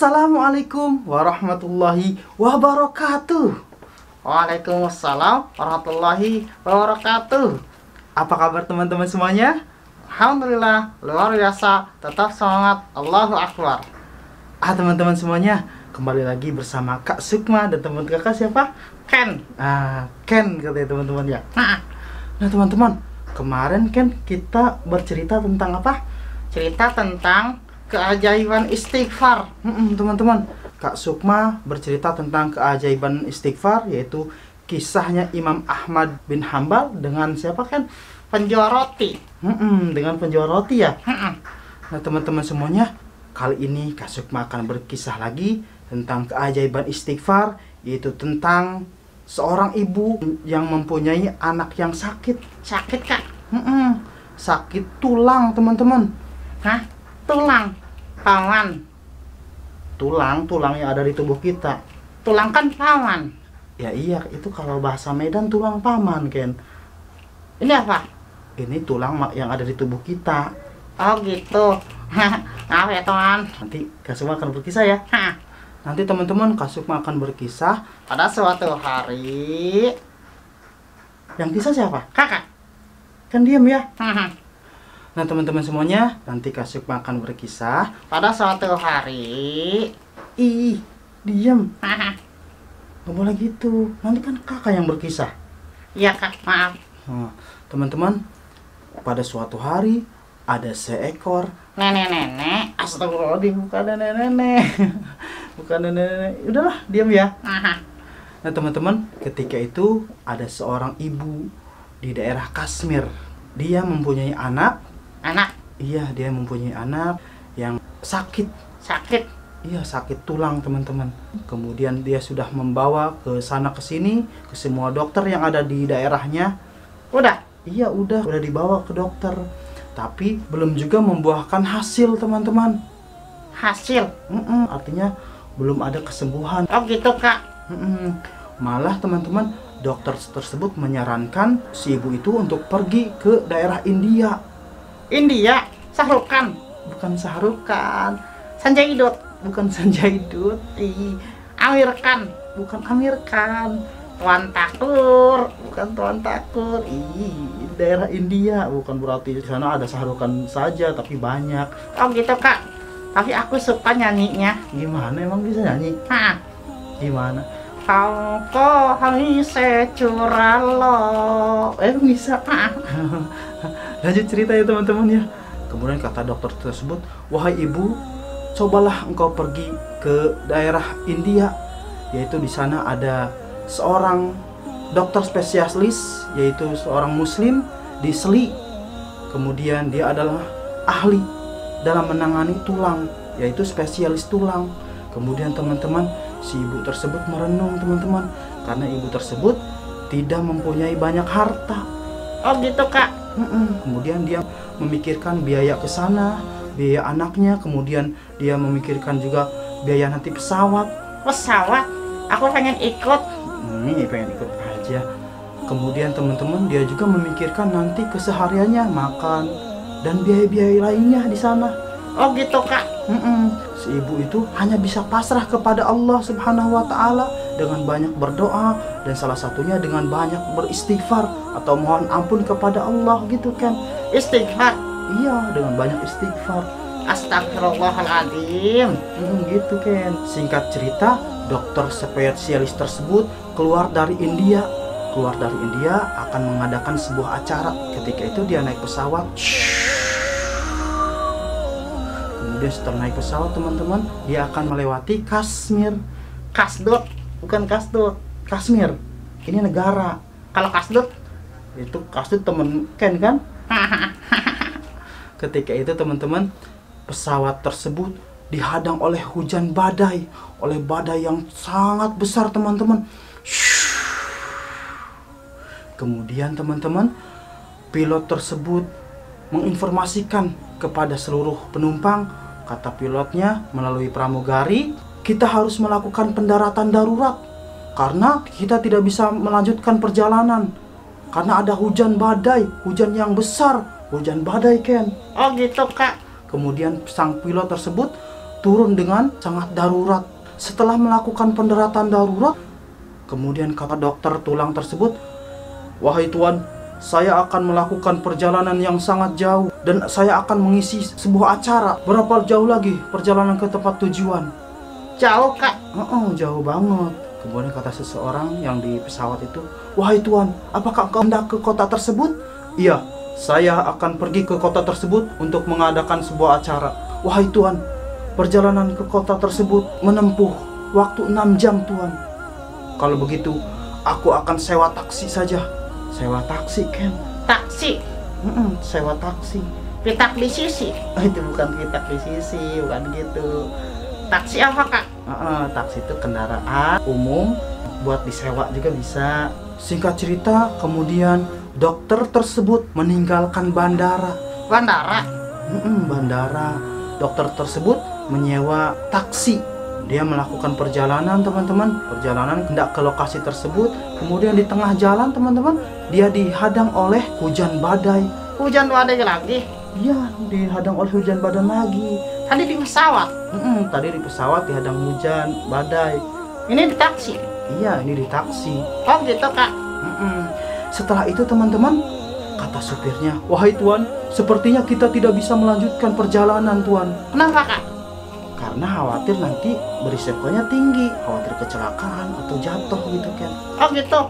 Assalamualaikum warahmatullahi wabarakatuh. Waalaikumsalam warahmatullahi wabarakatuh. Apa kabar teman-teman semuanya? Alhamdulillah, luar biasa. Tetap semangat. Allahu Akbar. Teman-teman semuanya, kembali lagi bersama Kak Sukma dan teman kakak siapa? Ken. Ken katanya teman-teman ya. Nah teman-teman, kemarin kan kita bercerita tentang apa? Cerita tentang keajaiban istighfar. Teman-teman, Kak Sukma bercerita tentang keajaiban istighfar, yaitu kisahnya Imam Ahmad bin Hambal dengan siapa kan? Penjual roti. Dengan penjual roti ya. Nah teman-teman semuanya, kali ini Kak Sukma akan berkisah lagi tentang keajaiban istighfar, yaitu tentang seorang ibu yang mempunyai anak yang sakit. Sakit, Kak? Sakit tulang teman-teman. Hah? Tulang? Pawan? Tulang yang ada di tubuh kita. Tulang kan pawan. Ya iya, itu kalau bahasa Medan tulang paman Ken. Ini apa? Ini tulang yang ada di tubuh kita. Oh gitu. Maaf ya teman. Nanti Kak Sukma akan berkisah ya. Nanti teman-teman, Kak Sukma akan berkisah Pada suatu hari. yang kisah siapa? Kakak. Kan diam ya. Nah teman-teman semuanya, nanti Kak Sukma akan berkisah. Pada suatu hari. Ih, diam. Gak boleh gitu. Nanti kan kakak yang berkisah. Iya Kak, maaf. Teman-teman, pada suatu hari ada seekor Nenek-nenek. Astagfirullahaladzim, bukan nenek-nenek. Bukan nenek-nenek. Udahlah, diam ya. Nah teman-teman, ketika itu ada seorang ibu di daerah Kashmir. Dia mempunyai anak. Iya, dia mempunyai anak yang sakit. Iya, sakit tulang teman-teman. Kemudian dia sudah membawa ke sana ke sini ke semua dokter yang ada di daerahnya. Udah? Iya, udah dibawa ke dokter. Tapi belum juga membuahkan hasil teman-teman. Hasil? Artinya belum ada kesembuhan. Oh gitu Kak. Malah teman-teman, dokter tersebut menyarankan si ibu itu untuk pergi ke daerah India. India? Sahrukan? Bukan Sahrukan. Sanjay Dutt? Bukan Sanjay Dutt. Amir Khan? Bukan Amir Khan. Tuan Takur? Bukan Tuan Takur. Daerah India. Bukan berarti di sana ada Sahrukan saja, tapi banyak. Oh gitu Kak. Tapi aku suka nyanyinya. Gimana emang bisa nyanyi? Gimana? Kau hai curalo. Bisa. Lanjut cerita ya teman-teman ya. Kemudian kata dokter tersebut, wahai ibu, cobalah engkau pergi ke daerah India, yaitu di sana ada seorang dokter spesialis, yaitu seorang muslim di Seli. Kemudian dia adalah ahli dalam menangani tulang, yaitu spesialis tulang. Kemudian teman-teman, si ibu tersebut merenung teman-teman, karena ibu tersebut tidak mempunyai banyak harta. Oh gitu Kak. Kemudian dia memikirkan biaya ke sana, biaya anaknya, kemudian dia memikirkan juga biaya nanti pesawat. Pesawat? Aku pengen ikut. Pengen ikut aja. Kemudian teman-teman, dia juga memikirkan nanti kesehariannya, makan dan biaya-biaya lainnya di sana. Oh gitu Kak. Si ibu itu hanya bisa pasrah kepada Allah Subhanahu wa Ta'ala dengan banyak berdoa, dan salah satunya dengan banyak beristighfar atau mohon ampun kepada Allah gitu kan. Istighfar? Iya, dengan banyak istighfar. Astagfirullahaladzim. Gitu kan. Singkat cerita, dokter spesialis tersebut keluar dari India akan mengadakan sebuah acara. Ketika itu dia naik pesawat. Kemudian setelah naik pesawat teman-teman, dia akan melewati Kashmir. Kasdut? Bukan Kasdut, Kashmir. Ini negara. Kalau Kasdut? Itu Kasdut temen Ken kan? Ketika itu teman-teman, pesawat tersebut dihadang oleh hujan badai, oleh badai yang sangat besar teman-teman. Kemudian teman-teman, pilot tersebut menginformasikan kepada seluruh penumpang. Kata pilotnya melalui pramugari, kita harus melakukan pendaratan darurat karena kita tidak bisa melanjutkan perjalanan karena ada hujan badai, hujan yang besar, hujan badai Ken. Oh gitu Kak. Kemudian sang pilot tersebut turun dengan sangat darurat. Setelah melakukan pendaratan darurat, kemudian kata dokter tulang tersebut, "Wahai Tuan, saya akan melakukan perjalanan yang sangat jauh dan saya akan mengisi sebuah acara. Berapa jauh lagi perjalanan ke tempat tujuan?" Jauh, Kak. Jauh banget. Kemudian kata seseorang yang di pesawat itu, "Wahai Tuan, apakah engkau hendak ke kota tersebut?" "Iya, saya akan pergi ke kota tersebut untuk mengadakan sebuah acara." "Wahai Tuan, perjalanan ke kota tersebut menempuh waktu 6 jam Tuan." "Kalau begitu, aku akan sewa taksi saja." "Sewa taksi, Ken?" Taksi. Sewa taksi. Pitak di sisi. Itu bukan pitak di sisi, bukan gitu. Taksi apa, Kak? Taksi itu kendaraan umum, buat disewa juga bisa. Singkat cerita, kemudian dokter tersebut meninggalkan bandara. Bandara. Bandara. Dokter tersebut menyewa taksi. Dia melakukan perjalanan, teman-teman. Perjalanan hendak ke lokasi tersebut. Kemudian di tengah jalan, teman-teman, dia dihadang oleh hujan badai. Hujan badai lagi. Iya, dihadang oleh hujan badai lagi. Tadi di pesawat. Tadi di pesawat dihadang hujan badai. Ini di taksi. Iya, ini di taksi. Oh gitu, Kak. Setelah itu, teman-teman, kata supirnya, "Wahai Tuan, sepertinya kita tidak bisa melanjutkan perjalanan, Tuan." Kenapa, Kak? Karena khawatir nanti berisikonya tinggi, khawatir kecelakaan atau jatuh gitu kan. Oh gitu.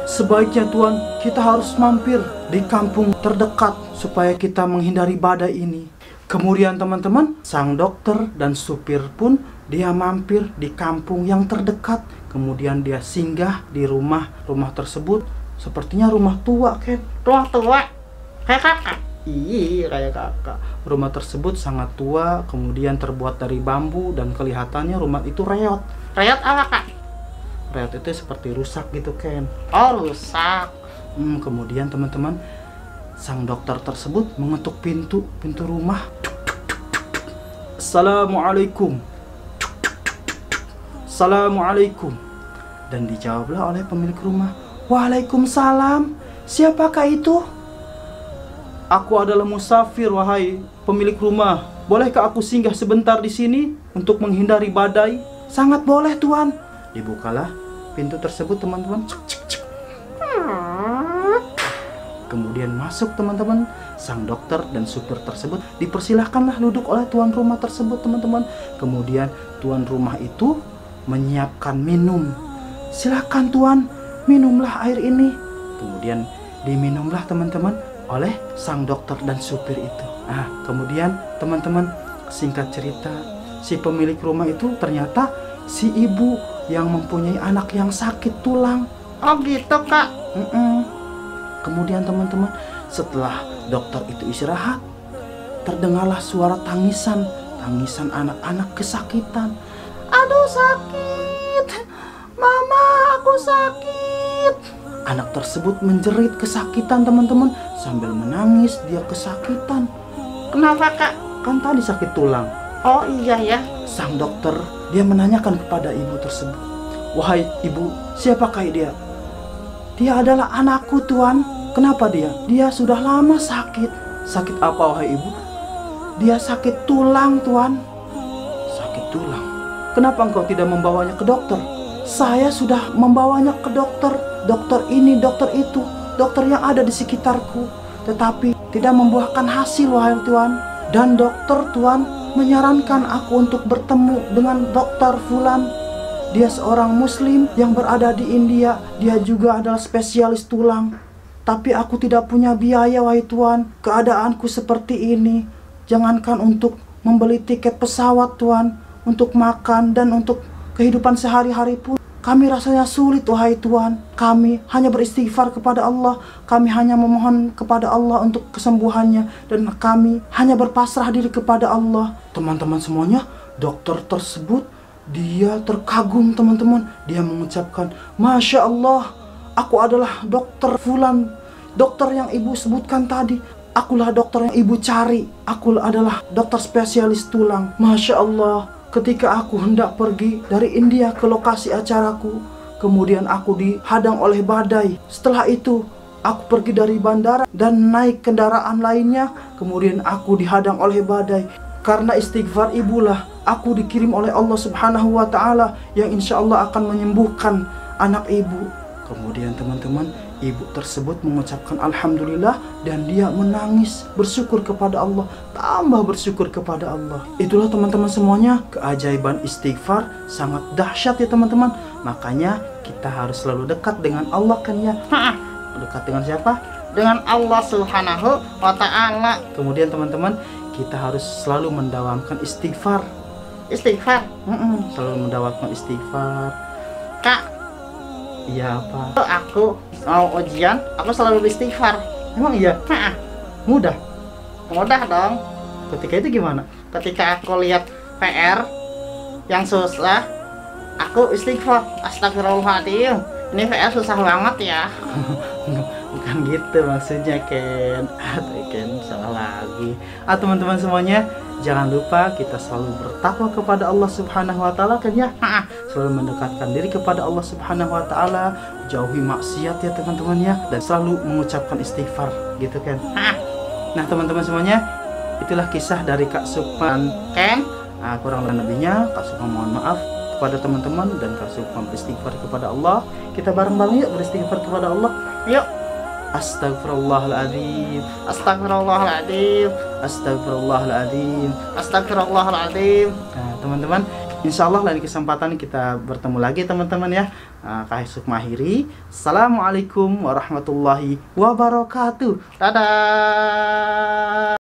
Sebaiknya Tuan, kita harus mampir di kampung terdekat supaya kita menghindari badai ini. Kemudian teman-teman, sang dokter dan supir pun dia mampir di kampung yang terdekat. Kemudian dia singgah di rumah tersebut. Sepertinya rumah tua, Ken. Rumah tua. Kayak Kakak. Iya, kayak kakak. Rumah tersebut sangat tua, kemudian terbuat dari bambu dan kelihatannya rumah itu reot. Reot apa, Kak? Reot itu seperti rusak gitu, Ken. Oh, rusak. Kemudian teman-teman, sang dokter tersebut mengetuk pintu rumah. "Assalamualaikum." "Assalamualaikum." Dan dijawablah oleh pemilik rumah, "Waalaikumsalam. Siapakah itu?" "Aku adalah musafir, wahai pemilik rumah. Bolehkah aku singgah sebentar di sini untuk menghindari badai?" "Sangat boleh, Tuan." Dibukalah pintu tersebut, teman-teman. Kemudian masuk, teman-teman. Sang dokter dan supir tersebut dipersilahkanlah duduk oleh tuan rumah tersebut, teman-teman. Kemudian tuan rumah itu menyiapkan minum. "Silakan Tuan, minumlah air ini." Kemudian diminumlah, teman-teman, oleh sang dokter dan supir itu. Kemudian teman-teman, singkat cerita, si pemilik rumah itu ternyata si ibu yang mempunyai anak yang sakit tulang. Oh gitu, Kak. Kemudian teman-teman, setelah dokter itu istirahat, terdengarlah suara tangisan anak-anak kesakitan. "Aduh, sakit. Mama, aku sakit." Anak tersebut menjerit kesakitan, teman-teman, sambil menangis. Dia kesakitan. Kenapa, Kak? Kan tadi sakit tulang. Oh iya ya. Sang dokter dia menanyakan kepada ibu tersebut, "Wahai ibu, siapakah dia?" "Dia adalah anakku, Tuan." "Kenapa dia?" "Dia sudah lama sakit." "Sakit apa, wahai ibu?" "Dia sakit tulang, Tuan." "Sakit tulang? Kenapa engkau tidak membawanya ke dokter?" "Saya sudah membawanya ke dokter. Dokter ini, dokter itu, dokter yang ada di sekitarku. Tetapi tidak membuahkan hasil, wahai Tuan. Dan dokter, Tuan, menyarankan aku untuk bertemu dengan dokter Fulan. Dia seorang muslim yang berada di India. Dia juga adalah spesialis tulang. Tapi aku tidak punya biaya, wahai Tuan. Keadaanku seperti ini. Jangankan untuk membeli tiket pesawat, Tuan, untuk makan dan untuk kehidupan sehari-hari pun kami rasanya sulit, wahai Tuan. Kami hanya beristighfar kepada Allah. Kami hanya memohon kepada Allah untuk kesembuhannya. Dan kami hanya berpasrah diri kepada Allah." Teman-teman semuanya, dokter tersebut dia terkagum, teman-teman. Dia mengucapkan, "Masya Allah, aku adalah dokter Fulan, dokter yang ibu sebutkan tadi. Akulah dokter yang ibu cari. Aku adalah dokter spesialis tulang. Masya Allah, ketika aku hendak pergi dari India ke lokasi acaraku, kemudian aku dihadang oleh badai. Setelah itu, aku pergi dari bandara dan naik kendaraan lainnya. Kemudian aku dihadang oleh badai. Karena istighfar ibulah, aku dikirim oleh Allah Subhanahu wa Ta'ala yang insya Allah akan menyembuhkan anak ibu. Kemudian teman-teman, ibu tersebut mengucapkan alhamdulillah dan dia menangis bersyukur kepada Allah, tambah bersyukur kepada Allah. Itulah teman-teman semuanya, keajaiban istighfar sangat dahsyat ya teman-teman. Makanya kita harus selalu dekat dengan Allah kan ya. Dekat dengan siapa? Dengan Allah Subhanahu wa Ta'ala. Kemudian teman-teman, kita harus selalu mendawamkan istighfar. Istighfar. Selalu mendawamkan istighfar. Kak, Iya apa? aku mau ujian, aku selalu istighfar. Emang iya? Mudah. Mudah dong. Ketika itu gimana? Ketika aku lihat PR yang susah, aku istighfar. Astagfirullahaladzim, ini PR susah banget ya. Bukan gitu maksudnya Ken. Ken salah lagi. Teman-teman semuanya, jangan lupa kita selalu bertakwa kepada Allah Subhanahu wa Ta'ala kan ya. Selalu mendekatkan diri kepada Allah Subhanahu wa Ta'ala, jauhi maksiat ya teman-teman ya, dan selalu mengucapkan istighfar gitu kan. Nah teman-teman semuanya, itulah kisah dari Kak Sukman Ken, kurang lebihnya Kak Sukman mohon maaf kepada teman-teman, dan Kak Sukman beristighfar kepada Allah. Kita bareng-bareng yuk beristighfar kepada Allah. yuk. Astagfirullahaladzim. Astagfirullahaladzim. Astagfirullahaladzim. Astagfirullahaladzim. Nah teman-teman, insya Allah lain kesempatan kita bertemu lagi teman-teman ya. Kak Sukmahiri. Assalamualaikum warahmatullahi wabarakatuh. Dadah.